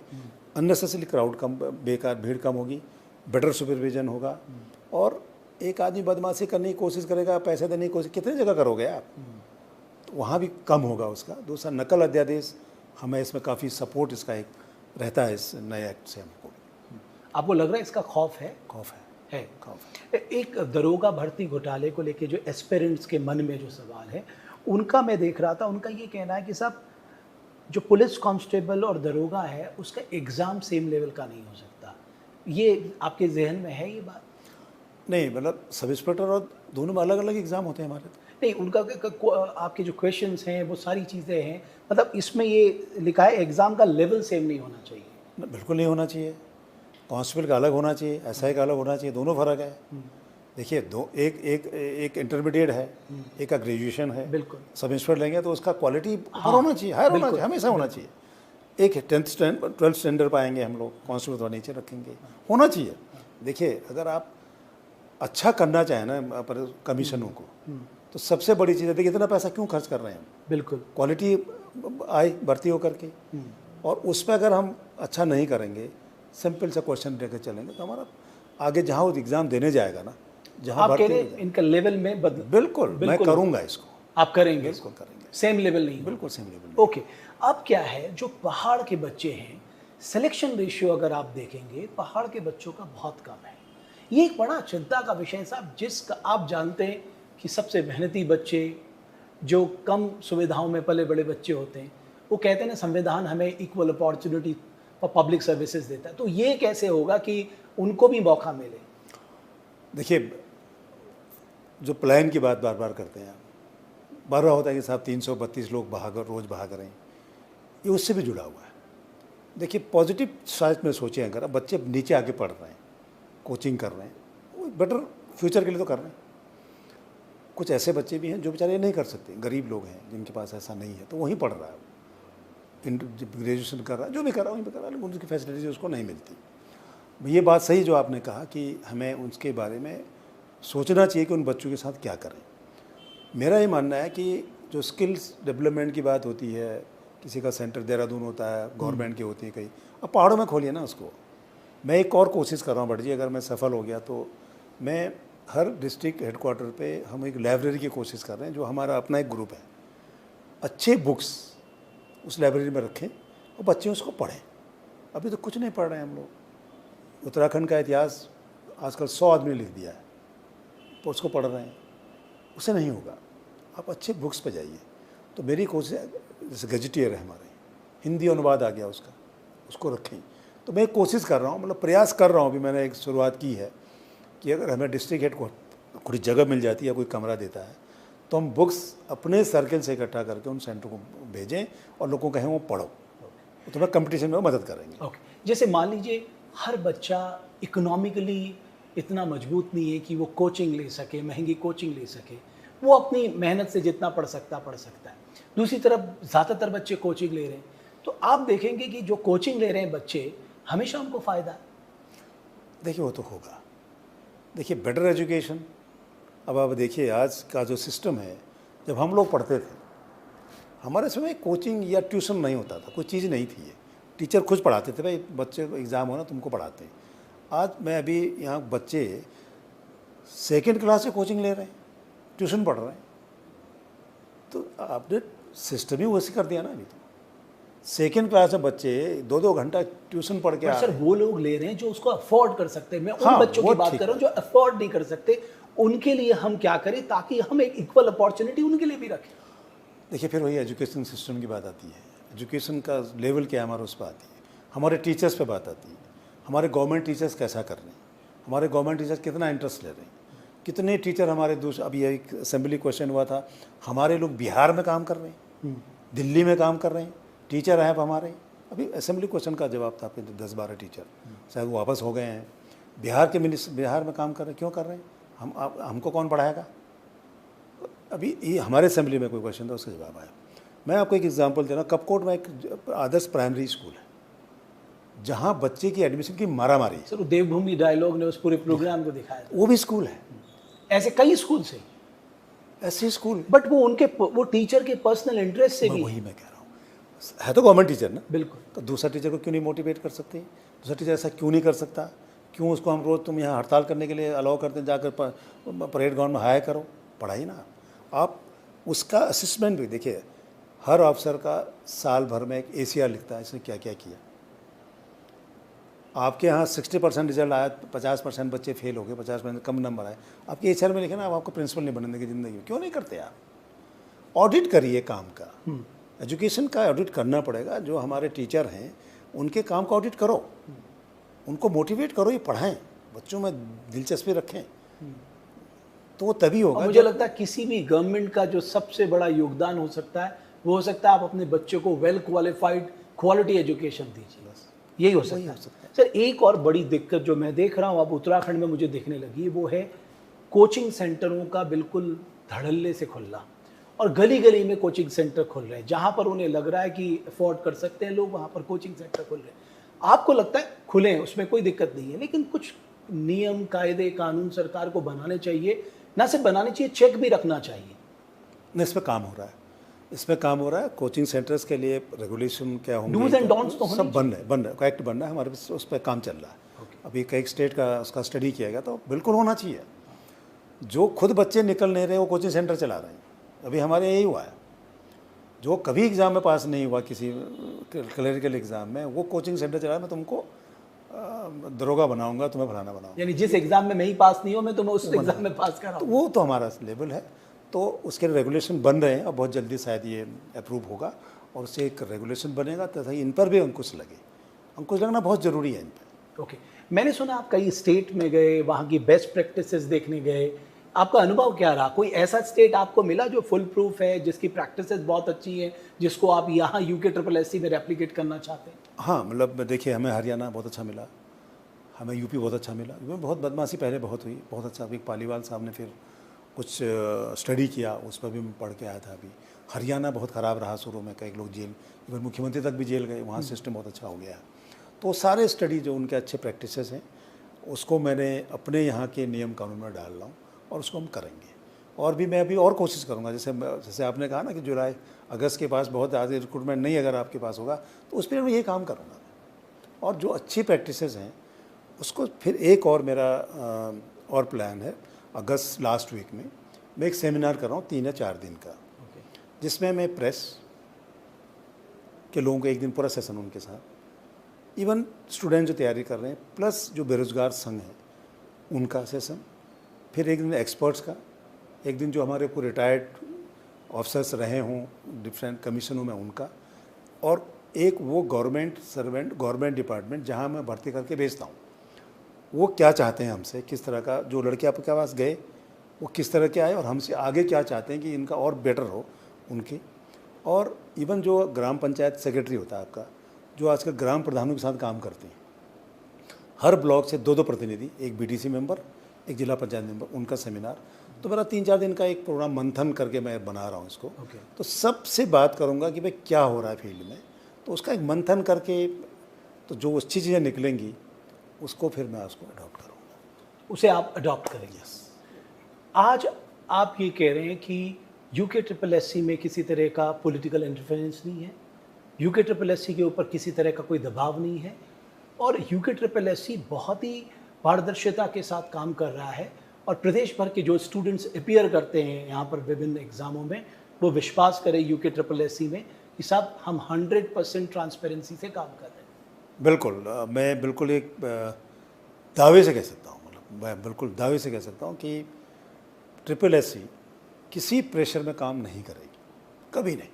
अननेसेसरी क्राउड कम, बेकार भीड़ कम होगी, बेटर सुपरविजन होगा, और एक आदमी बदमाशी करने की कोशिश करेगा, पैसे देने की कोशिश कितनी जगह करोगे आप, तो वहाँ भी कम होगा उसका। दूसरा, नकल अध्यादेश, हमें इसमें काफ़ी सपोर्ट इसका एक रहता है इस नए एक्ट से। हमको आपको लग रहा है इसका खौफ है? खौफ है। एक दरोगा भर्ती घोटाले को लेके जो एस्पिरेंट्स के मन में जो सवाल है, उनका मैं देख रहा था, उनका ये कहना है कि साहब जो पुलिस कांस्टेबल और दरोगा है उसका एग्ज़ाम सेम लेवल का नहीं हो सकता। ये आपके जहन में है ये बात? नहीं, मतलब सब इंस्पेक्टर और दोनों में अलग अलग एग्ज़ाम होते हैं हमारे। नहीं, उनका आपके जो क्वेश्चंस हैं वो सारी चीज़ें हैं, मतलब इसमें ये लिखा है एग्ज़ाम का लेवल सेम नहीं होना चाहिए। बिल्कुल नहीं होना चाहिए। कांस्टेबल का अलग होना चाहिए, एसआई का अलग होना चाहिए, दोनों फ़र्क है। देखिए, एक इंटरमीडिएट है, एक का ग्रेजुएशन है। बिल्कुल। सब इंस्पेक्टर लेंगे तो उसका क्वालिटी हायर होना चाहिए, हायर होना चाहिए, हमेशा होना चाहिए। एक 12th स्टैंडर्ड पाएंगे हम लोग, कांस्टेबल थोड़ा नीचे रखेंगे, होना चाहिए। देखिए, अगर आप अच्छा करना चाहें ना पर कमीशनों को, तो सबसे बड़ी चीज़ है, देखिए इतना पैसा क्यों खर्च कर रहे हैं हम? बिल्कुल। क्वालिटी आए भर्ती होकर के, और उस पर अगर हम अच्छा नहीं करेंगे, सिंपल सा क्वेश्चन लेकर चलेंगे, तो हमारा आगे जहाँ वो एग्ज़ाम देने जाएगा ना, जहाँ आप कह भर्ती रहे हो जाएगा, इनका लेवल में बदल, बिल्कुल मैं बिल्कुल। करूँगा इसको, आप करेंगे, बिल्कुल करेंगे, सेम लेवल नहीं, बिल्कुल सेम लेवल। ओके। अब क्या है, जो पहाड़ के बच्चे हैं, सिलेक्शन रेशियो अगर आप देखेंगे पहाड़ के बच्चों का बहुत कम है। ये एक बड़ा चिंता का विषय है साहब, जिसका आप जानते हैं कि सबसे मेहनती बच्चे, जो कम सुविधाओं में पले बड़े बच्चे होते हैं, वो कहते हैं ना संविधान हमें इक्वल अपॉर्चुनिटी और पब्लिक सर्विसेज देता है, तो ये कैसे होगा कि उनको भी मौका मिले? देखिए, जो प्लान की बात बार बार करते हैं, बार बार होता है कि साहब 332 लोग रोज़ भाग रहे हैं, ये उससे भी जुड़ा हुआ है। देखिए, पॉजिटिव साइड में सोचें, अगर अब बच्चे नीचे आके पढ़ रहे हैं, कोचिंग कर रहे हैं, वो बेटर फ्यूचर के लिए तो कर रहे हैं। कुछ ऐसे बच्चे भी हैं जो बेचारे नहीं कर सकते, गरीब लोग हैं जिनके पास ऐसा नहीं है, तो वहीं पढ़ रहा है, ग्रेजुएशन कर रहा है, जो भी कर रहा है वहीं पर कर रहा है, लेकिन उनकी फैसिलिटीज उसको नहीं मिलती। ये बात सही जो आपने कहा कि हमें उसके बारे में सोचना चाहिए कि उन बच्चों के साथ क्या करें। मेरा ये मानना है कि जो स्किल्स डेवलपमेंट की बात होती है, किसी का सेंटर देहरादून होता है, गवर्नमेंट की होती है कहीं, अब पहाड़ों में खोलिए ना उसको। मैं एक और कोशिश कर रहा हूँ बट जी, अगर मैं सफल हो गया तो मैं हर डिस्ट्रिक्ट हेडक्वार्टर पे हम एक लाइब्रेरी की कोशिश कर रहे हैं, जो हमारा अपना एक ग्रुप है, अच्छे बुक्स उस लाइब्रेरी में रखें और बच्चे उसको पढ़ें। अभी तो कुछ नहीं पढ़ रहे हैं हम लोग। उत्तराखंड का इतिहास आजकल 100 आदमी ने लिख दिया है, तो उसको पढ़ रहे हैं, उससे नहीं होगा। आप अच्छे बुक्स पे जाइए। तो मेरी कोशिश है, जैसे गजेटियर है हमारे, हिंदी अनुवाद आ गया उसका, उसको रखें। तो मैं कोशिश कर रहा हूँ, मतलब प्रयास कर रहा हूँ, अभी मैंने एक शुरुआत की है कि अगर हमें डिस्ट्रिक्ट हेड को कोई जगह मिल जाती है या कोई कमरा देता है, तो हम बुक्स अपने सर्कल से इकट्ठा करके उन सेंटर को भेजें और लोगों को कहें वो पढ़ो, तो मैं कंपटीशन में मदद करेंगे। ओके। जैसे मान लीजिए हर बच्चा इकोनॉमिकली इतना मजबूत नहीं है कि वो कोचिंग ले सके, महंगी कोचिंग ले सके, वो अपनी मेहनत से जितना पढ़ सकता है। दूसरी तरफ ज़्यादातर बच्चे कोचिंग ले रहे हैं, तो आप देखेंगे कि जो कोचिंग ले रहे हैं बच्चे, हमेशा उनको फ़ायदा है। देखिए, वो तो होगा। देखिए, बेटर एजुकेशन, अब आप देखिए आज का जो सिस्टम है, जब हम लोग पढ़ते थे, हमारे समय कोचिंग या ट्यूशन नहीं होता था, कोई चीज़ नहीं थी। ये टीचर खुद पढ़ाते थे, भाई बच्चे को एग्ज़ाम होना तुमको पढ़ाते हैं। आज मैं अभी यहाँ बच्चे 2nd क्लास से कोचिंग ले रहे हैं, ट्यूशन पढ़ रहे हैं, तो आपने सिस्टम ही वैसे कर दिया ना। अभी तो 2nd क्लास में बच्चे 2-2 घंटा ट्यूशन पढ़ के आ सर रहे हैं। वो लोग ले रहे हैं जो उसको अफोर्ड कर सकते हैं। मैं उन हाँ, बच्चों वो की बात ठीक कर रहा हूँ जो अफोर्ड नहीं कर सकते, उनके लिए हम क्या करें ताकि हम एक इक्वल अपॉर्चुनिटी उनके लिए भी रखें। देखिए, फिर वही एजुकेशन सिस्टम की बात आती है। एजुकेशन का लेवल क्या है हमारा, उस पर आती है। हमारे टीचर्स पे बात आती है, हमारे गवर्नमेंट टीचर्स कैसा कर रहे हैं, हमारे गवर्नमेंट टीचर्स कितना इंटरेस्ट ले रहे हैं, कितने टीचर हमारे अभी एक असेंबली क्वेश्चन हुआ था, हमारे लोग बिहार में काम कर रहे हैं, दिल्ली में काम कर रहे हैं, टीचर हैं हमारे। अभी असेंबली क्वेश्चन का जवाब था, 10-12 टीचर, शायद वो वापस हो गए हैं। बिहार में काम कर रहे हैं, क्यों कर रहे हैं? हमको कौन पढ़ाएगा? अभी ये हमारे असेंबली में कोई क्वेश्चन था, उसका जवाब आया। मैं आपको एक एग्जांपल दे रहा हूँ, कपकोट में एक आदर्श प्राइमरी स्कूल है, जहाँ बच्चे की एडमिशन की मारामारी है। सर वो देवभूमि डायलॉग ने उस पूरे प्रोग्राम को दिखाया था। वो भी स्कूल है, ऐसे कई स्कूल से, ऐसे स्कूल, बट वो टीचर के पर्सनल इंटरेस्ट से भी वही मैं कह रहा हूँ, है तो गवर्नमेंट टीचर ना। बिल्कुल। तो दूसरा टीचर को क्यों नहीं मोटिवेट कर सकते? दूसरा टीचर ऐसा क्यों नहीं कर सकता? क्यों उसको हम रोज़ तुम यहाँ हड़ताल करने के लिए अलाउ करते हैं, जाकर परेड ग्राउंड में हायर करो, पढ़ाई ना। आप उसका असेसमेंट भी देखिए, हर अफसर का साल भर में एक ACR लिखता है, इसने क्या क्या किया। आपके यहाँ 60% रिजल्ट आया, 50% बच्चे फेल हो गए, 50% कम नंबर आए, आपके HR में लिखे ना, आप आपको प्रिंसिपल नहीं बनने देंगे ज़िंदगी में। क्यों नहीं करते आप? ऑडिट करिए काम का, एजुकेशन का ऑडिट करना पड़ेगा। जो हमारे टीचर हैं उनके काम का ऑडिट करो, उनको मोटिवेट करो, ये पढ़ाएं, बच्चों में दिलचस्पी रखें, तो वो तभी होगा। मुझे लगता है किसी भी गवर्नमेंट का जो सबसे बड़ा योगदान हो सकता है वो हो सकता है आप अपने बच्चों को वेल क्वालिफाइड क्वालिटी एजुकेशन दीजिए, बस यही हो सकता है। सर एक और बड़ी दिक्कत जो मैं देख रहा हूँ अब उत्तराखंड में मुझे दिखने लगी, वो है कोचिंग सेंटरों का बिल्कुल धड़ल्ले से खुलना, और गली गली में कोचिंग सेंटर खुल रहे हैं, जहाँ पर उन्हें लग रहा है कि अफोर्ड कर सकते हैं लोग, वहाँ पर कोचिंग सेंटर खुल रहे हैं। आपको लगता है खुलें, उसमें कोई दिक्कत नहीं है, लेकिन कुछ नियम कायदे कानून सरकार को बनाने चाहिए, ना सिर्फ बनाने चाहिए, चेक भी रखना चाहिए नहीं, इस पर काम हो रहा है, इस पर काम हो रहा है। कोचिंग सेंटर्स के लिए रेगुलेशन क्या होंगे, डूज एंड डोंट्स तो सब बन रहा है, एक्ट बन रहा है हमारे पास, उस पर काम चल रहा है। अभी कई स्टेट का उसका स्टडी किया गया, तो बिल्कुल होना चाहिए। जो खुद बच्चे निकल नहीं रहे वो कोचिंग सेंटर चला रहे हैं। अभी हमारे यही हुआ है, जो कभी एग्ज़ाम में पास नहीं हुआ किसी क्लरिकल एग्ज़ाम में, वो कोचिंग सेंटर चला, मैं तुमको दरोगा बनाऊंगा, तुम्हें फलाना बनाऊंगा। यानी जिस एग्जाम में मैं ही पास नहीं हूँ, मैं तुम्हें उस एग्जाम में पास तो कराऊं। वो तो हमारा लेवल है, तो उसके रेगुलेशन बन रहे हैं और बहुत जल्दी शायद ये अप्रूव होगा और उससे एक रेगुलेशन बनेगा, तथा इन पर भी अंकुश लगे। अंकुश लगना बहुत ज़रूरी है इन पर। ओके, मैंने सुना आप कई स्टेट में गए, वहाँ की बेस्ट प्रैक्टिसेस देखने गए, आपका अनुभव क्या रहा? कोई ऐसा स्टेट आपको मिला जो फुल प्रूफ है, जिसकी प्रैक्टिसेस बहुत अच्छी है, जिसको आप यहाँ UKSSC में रेप्लिकेट करना चाहते हैं? हाँ, मतलब देखिए, हमें हरियाणा बहुत अच्छा मिला, हमें यूपी बहुत अच्छा मिला। यूपी में बहुत बदमाशी पहले बहुत हुई, बहुत अच्छा। अभी पालीवाल साहब ने फिर कुछ स्टडी किया, उस पर भी मैं पढ़ के आया था। अभी हरियाणा बहुत ख़राब रहा शुरू में, कई लोग जेल, इवन मुख्यमंत्री तक भी जेल गए, वहाँ सिस्टम बहुत अच्छा हो गया। तो सारे स्टडी जो उनके अच्छे प्रैक्टिसेस हैं, उसको मैंने अपने यहाँ के नियम कानून में डाल रहा हूँ और उसको हम करेंगे। और भी मैं अभी और कोशिश करूँगा, जैसे आपने कहा ना कि जुलाई अगस्त के पास बहुत ज़्यादा रिक्रूटमेंट नहीं अगर आपके पास होगा, तो उस पर मैं ये काम करूँगा। और जो अच्छी प्रैक्टिसेस हैं उसको फिर एक और मेरा और प्लान है, अगस्त लास्ट वीक में मैं एक सेमिनार कर रहा हूँ 3 या 4 दिन का, जिसमें मैं प्रेस के लोगों को एक दिन पूरा सेशन उनके साथ, इवन स्टूडेंट जो तैयारी कर रहे हैं, प्लस जो बेरोजगार संघ है उनका सेशन, फिर एक दिन एक्सपर्ट्स का, एक दिन जो हमारे को रिटायर्ड ऑफिसर्स रहे हों डिफरेंट कमीशनों में उनका, और एक वो गवर्नमेंट सर्वेंट, गवर्नमेंट डिपार्टमेंट जहाँ मैं भर्ती करके भेजता हूँ, वो क्या चाहते हैं हमसे, किस तरह का, जो लड़के आपके पास गए वो किस तरह के आए और हमसे आगे क्या चाहते हैं कि इनका और बेटर हो उनकी। और इवन जो ग्राम पंचायत सेक्रेटरी होता है आपका, जो आजकल ग्राम प्रधानों के साथ काम करते हैं, हर ब्लॉक से 2-2 प्रतिनिधि, एक BDC मेंबर, एक जिला पंचायत मेंबर, उनका सेमिनार। तो मेरा 3-4 दिन का एक प्रोग्राम मंथन करके मैं बना रहा हूँ इसको। तो सबसे बात करूँगा कि भाई क्या हो रहा है फील्ड में, तो उसका एक मंथन करके, तो जो अच्छी चीज़ें निकलेंगी उसको फिर मैं उसको अडॉप्ट करूँगा। उसे आप अडॉप्ट करेंगे। आज आप ये कह रहे हैं कि UKSSC में किसी तरह का पॉलिटिकल इंटरफेरेंस नहीं है, UKSSC के ऊपर किसी तरह का कोई दबाव नहीं है, और UKSSC बहुत ही पारदर्शिता के साथ काम कर रहा है, और प्रदेश भर के जो स्टूडेंट्स अपीयर करते हैं यहाँ पर विभिन्न एग्ज़ामों में, वो विश्वास करें UKSSC में कि साहब हम 100% ट्रांसपेरेंसी से काम कर रहे हैं। बिल्कुल, मैं बिल्कुल एक दावे से कह सकता हूँ, मतलब मैं बिल्कुल दावे से कह सकता हूँ कि SSC किसी प्रेशर में काम नहीं करेगी, कभी नहीं,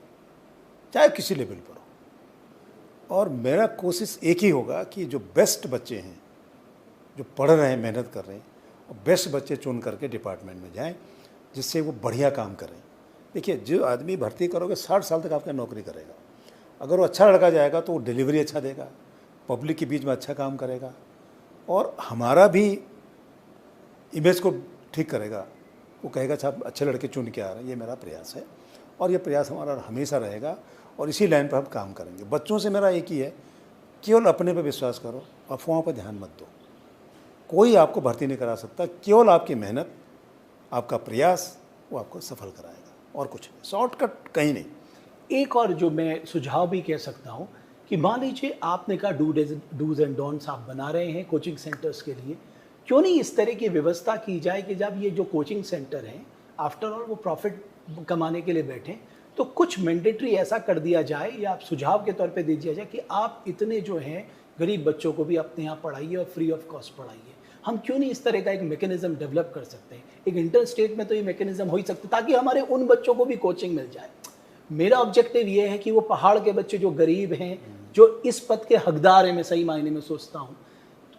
चाहे किसी लेवल पर हो। और मेरा कोशिश एक ही होगा कि जो बेस्ट बच्चे हैं, जो पढ़ रहे हैं, मेहनत कर रहे हैं, और बेस्ट बच्चे चुन करके डिपार्टमेंट में जाएं, जिससे वो बढ़िया काम करें। देखिए, जो आदमी भर्ती करोगे 60 साल तक आपका नौकरी करेगा, अगर वो अच्छा लड़का जाएगा तो वो डिलीवरी अच्छा देगा, पब्लिक के बीच में अच्छा काम करेगा, और हमारा भी इमेज को ठीक करेगा। वो कहेगा अच्छा अच्छे लड़के चुन के आ रहे हैं, ये मेरा प्रयास है, और ये प्रयास हमारा हमेशा रहेगा, और इसी लाइन पर हम काम करेंगे। बच्चों से मेरा एक ही है, केवल अपने पे विश्वास करो, अफवाहों पर ध्यान मत दो। कोई आपको भर्ती नहीं करा सकता, केवल आपकी मेहनत, आपका प्रयास, वो आपको सफल कराएगा, और कुछ नहीं, शॉर्टकट कहीं नहीं। एक और जो मैं सुझाव भी कह सकता हूँ कि मान लीजिए आपने कहा डूज एंड डोंट्स आप बना रहे हैं कोचिंग सेंटर्स के लिए, क्यों नहीं इस तरह की व्यवस्था की जाए कि जब ये जो कोचिंग सेंटर हैं, आफ्टर ऑल वो प्रॉफिट कमाने के लिए बैठे, तो कुछ मैंडेटरी ऐसा कर दिया जाए, या आप सुझाव के तौर पे दे दिया जाए कि आप इतने जो हैं गरीब बच्चों को भी अपने यहाँ पढ़ाइए और फ्री ऑफ कॉस्ट पढ़ाइए। हम क्यों नहीं इस तरह का एक मैकेनिज्म डेवलप कर सकते हैं? एक इंटर स्टेट में तो ये मैकेनिज्म हो ही सकता है, ताकि हमारे उन बच्चों को भी कोचिंग मिल जाए। मेरा ऑब्जेक्टिव ये है कि वो पहाड़ के बच्चे जो गरीब हैं, जो इस पद के हकदार हैं, मैं सही मायने में सोचता हूँ,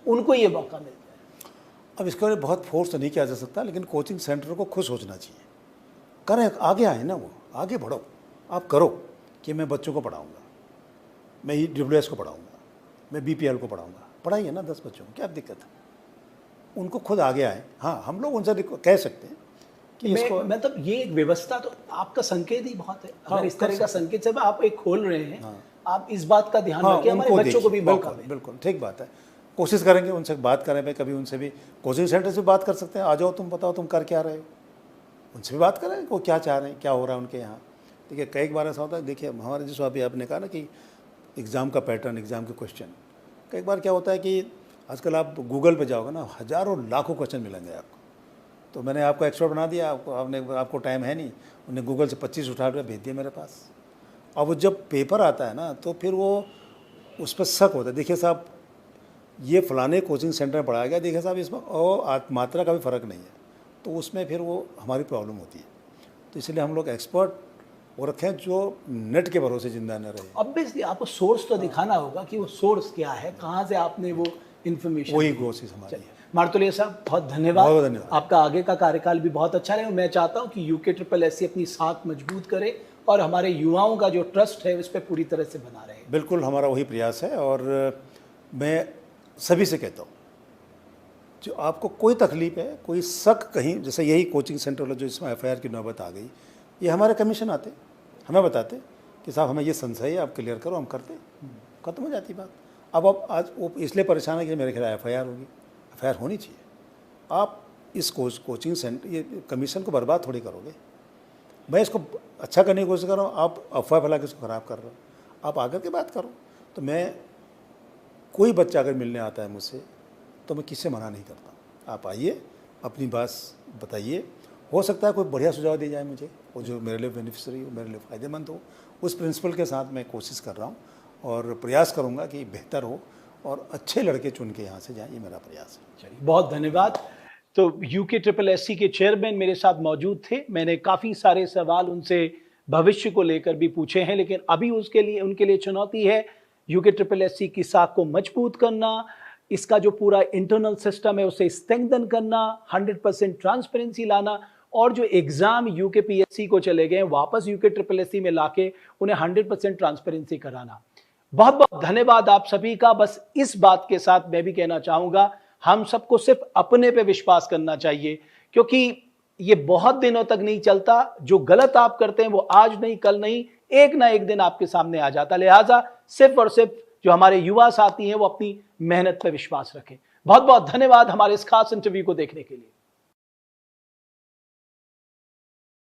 उनको ये मौका मिल जाए। अब इसके लिए बहुत फोर्स तो नहीं किया जा सकता, लेकिन कोचिंग सेंटर को खुश सोचना चाहिए, करें, आगे आए ना, वो आगे बढ़ो, आप करो कि मैं बच्चों को पढ़ाऊँगा, मैं EWS को पढ़ाऊँगा, मैं BPL को पढ़ाऊँगा, पढ़ाइए ना 10 बच्चों को, क्या दिक्कत है? उनको खुद आगे आए। हाँ, हम लोग उनसे कह सकते हैं कि इसको, मतलब ये एक व्यवस्था तो आपका संकेत ही बहुत है। हाँ, अगर इस तरह का संकेत से आप एक खोल रहे हैं, हाँ, आप इस बात का ध्यान हाँ, रखिए, हमारे बच्चों को भी मौका दें। बिल्कुल ठीक बात है, कोशिश करेंगे उनसे बात करें। भाई कभी उनसे भी कोचिंग सेंटर से बात कर सकते हैं, आ जाओ, तुम बताओ तुम कर क्या रहे हो, उनसे भी बात करें वो क्या चाह रहे हैं, क्या हो रहा है उनके यहाँ। देखिए कई बार ऐसा होता है, देखिए हमारे जैसे अभी आपने कहा ना कि एग्ज़ाम का पैटर्न, एग्ज़ाम के क्वेश्चन, कई बार क्या होता है कि आजकल आप गूगल पे जाओगे ना, हज़ारों लाखों क्वेश्चन मिलेंगे आपको। तो मैंने आपको एक्सपर्ट बना दिया, आपको टाइम है नहीं, उन्हें गूगल से 25 उठा कर भेज दिया मेरे पास। और वो जब पेपर आता है ना तो फिर वो उस पर शक होता है, देखिए साहब ये फ़लाने कोचिंग सेंटर में पढ़ाया गया, देखिए साहब इसमें मात्रा का भी फ़र्क नहीं है, तो उसमें फिर वो हमारी प्रॉब्लम होती है। तो इसलिए हम लोग एक्सपर्ट वो रखें जो नेट के भरोसे ज़िंदा न रहे। ऑब्वियसली आपको सोर्स तो दिखाना होगा कि वो सोर्स क्या है, कहाँ से आपने वो इन्फॉर्मेशन। वही कोशिश हमारी है। मार्तोलिया साहब बहुत धन्यवाद। बहुत धन्यवाद। आपका आगे का कार्यकाल भी बहुत अच्छा रहे और मैं चाहता हूँ कि UKSSC अपनी साख मजबूत करे और हमारे युवाओं का जो ट्रस्ट है उस पर पूरी तरह से बना रहे। बिल्कुल हमारा वही प्रयास है। और मैं सभी से कहता हूँ, जो आपको कोई तकलीफ है, कोई शक कहीं, जैसे यही कोचिंग सेंटर वाला जो इसमें FIR की नौबत आ गई, ये हमारे कमीशन आते, हमें बताते कि साहब हमें ये संशय है, आप क्लियर करो, हम करते, खत्म हो जाती बात। अब आज वो इसलिए परेशान है कि मेरे ख्याल FIR होगी, FIR होनी चाहिए। आप इस कोचिंग सेंटर, ये कमीशन को बर्बाद थोड़ी करोगे। मैं इसको अच्छा करने की कोशिश कर रहा हूँ, आप अफवाह फैला के इसको ख़राब कर रहे हो। आप आकर के बात करो। तो मैं, कोई बच्चा अगर मिलने आता है मुझसे तो मैं किससे मना नहीं करता। आप आइए, अपनी बात बताइए, हो सकता है कोई बढ़िया सुझाव दिया जाए मुझे, वो जो मेरे लिए बेनिफिशियरी हो, मेरे लिए फ़ायदेमंद हो। उस प्रिंसिपल के साथ मैं कोशिश कर रहा हूँ और प्रयास करूँगा कि बेहतर हो और अच्छे लड़के चुन के यहाँ से जाएँ, ये मेरा प्रयास है। चलिए, बहुत धन्यवाद। तो UKSSC के चेयरमैन मेरे साथ मौजूद थे। मैंने काफ़ी सारे सवाल उनसे भविष्य को लेकर भी पूछे हैं, लेकिन अभी उनके लिए चुनौती है UKSSC की साख को मजबूत करना, इसका जो पूरा इंटरनल सिस्टम है उसे स्ट्रेंथन करना, 100% ट्रांसपेरेंसी लाना और जो एग्जाम UKPSC को चले गए वापस UKSSC में लाके उन्हें 100% ट्रांसपेरेंसी कराना। बहुत बहुत धन्यवाद आप सभी का। बस इस बात के साथ मैं भी कहना चाहूंगा, हम सबको सिर्फ अपने पे विश्वास करना चाहिए, क्योंकि ये बहुत दिनों तक नहीं चलता। जो गलत आप करते हैं वो आज नहीं कल नहीं, एक ना एक दिन आपके सामने आ जाता। लिहाजा सिर्फ और सिर्फ जो हमारे युवा साथी हैं वो अपनी मेहनत पे विश्वास रखें। बहुत बहुत धन्यवाद हमारे इस खास इंटरव्यू को देखने के लिए।